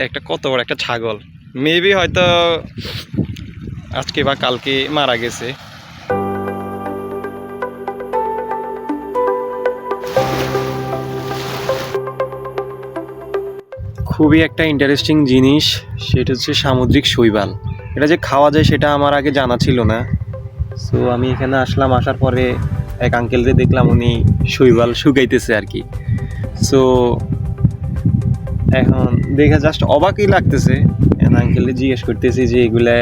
একটা কত বড় একটা ছাগল, মেবি হয়তো আজকে বা কালকে মারা গেছে। খুবই একটা ইন্টারেস্টিং জিনিস, সেটা হচ্ছে সামুদ্রিক শৈবাল। এটা যে খাওয়া যায় সেটা আমার আগে জানা ছিল না। সো আমি এখানে আসলাম, আসার পরে এক আঙ্কেলকে দেখলাম উনি শৈবাল শুকাইতেছে আর কি। সো এখন দেখে জাস্ট অবাকই লাগতেছে। আঙ্কেলকে জিজ্ঞেস করতেছি যে এগুলা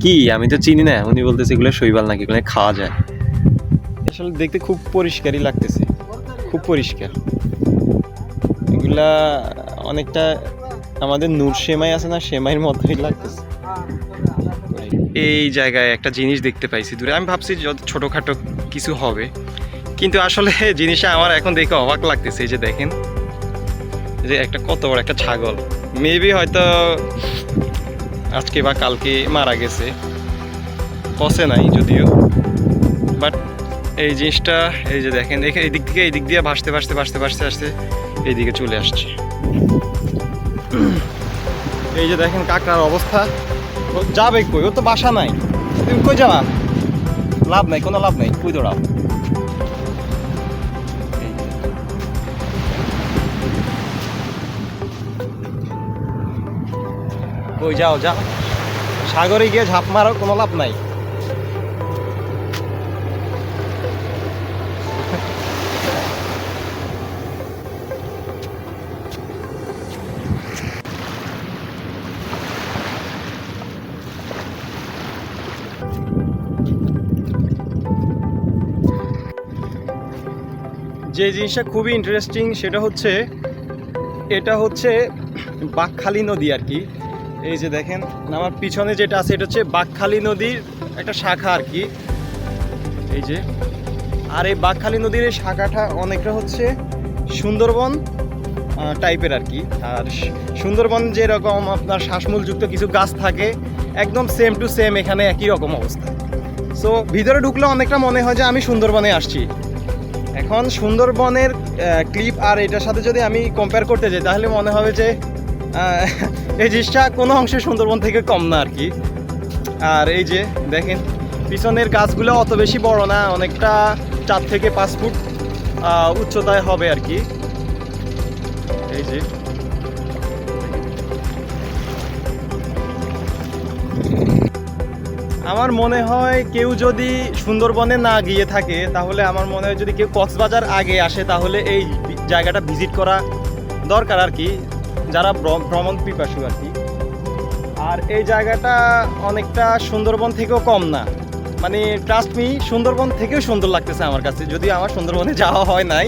কি, আমি তো চিনি না। উনি বলতেছে এগুলো শৈবাল নাকি, এগুলো খাওয়া যায়। আসলে দেখতে খুব পরিষ্কারই লাগতেছে, খুব পরিষ্কার। এগুলা অনেকটা আমাদের নূর সেমাই আছে না, সেমাইয়ের মতোই লাগতেছে। এই জায়গায় একটা জিনিস দেখতে পাইছি দূরে, আমি ভাবছি যত ছোটোখাটো কিছু হবে, কিন্তু আসলে জিনিসটা আমার এখন দেখে অবাক লাগতেছে। এই যে দেখেন, যে একটা কত বড় একটা ছাগল, মেবি হয়তো আজকে বা কালকে মারা গেছে, পচে নাই যদিও। বাট এই জিনিসটা, এই যে দেখেন, এই দিক দিয়ে ভাসতে ভাসতে ভাসতে ভাসতে আসতে এইদিকে চলে আসছে। এই যে দেখেন কাঁকড়ার অবস্থা। ও যাবে কই? ও তো বাসা নাই। তুমি কই যাবা? লাভ নাই, কোনো লাভ নাই, কই দৌড়াও। কই যাও, যাও সাগরে গিয়ে ঝাঁপ মারো, কোনো লাভ নাই। যে জিনিসটা খুবই ইন্টারেস্টিং সেটা হচ্ছে, এটা হচ্ছে বাঁকখালী নদী আর কি। এই যে দেখেন আমার পিছনে যেটা আছে, এটা হচ্ছে বাঁকখালী নদীর একটা শাখা আর কি। এই যে, আর এই বাঁকখালী নদীর এই শাখাটা অনেকটা হচ্ছে সুন্দরবন টাইপের আর কি। আর সুন্দরবন যেরকম আপনার শ্বাসমূলযুক্ত কিছু গাছ থাকে, একদম সেম টু সেম এখানে একই রকম অবস্থা। সো ভিতরে ঢুকলে অনেকটা মনে হয় যে আমি সুন্দরবনে আসছি। এখন সুন্দরবনের ক্লিপ আর এটার সাথে যদি আমি কম্পেয়ার করতে যাই, তাহলে মনে হবে যে এই জিনিসটা কোনো অংশে সুন্দরবন থেকে কম না আর কি। আর এই যে দেখেন পিছনের গাছগুলো অত বেশি বড় না, অনেকটা 4 থেকে 5 ফুট উচ্চতায় হবে আর কি। এই যে আমার মনে হয় কেউ যদি সুন্দরবনে না গিয়ে থাকে, তাহলে আমার মনে হয় যদি কেউ কক্সবাজার আগে আসে, তাহলে এই জায়গাটা ভিজিট করা দরকার আর কি, যারা ভ্রমণ পিপাসু আর কি। আর এই জায়গাটা অনেকটা সুন্দরবন থেকেও কম না, মানে ট্রাস্ট মি, সুন্দরবন থেকেও সুন্দর লাগতেছে আমার কাছে, যদিও আমার সুন্দরবনে যাওয়া হয় নাই।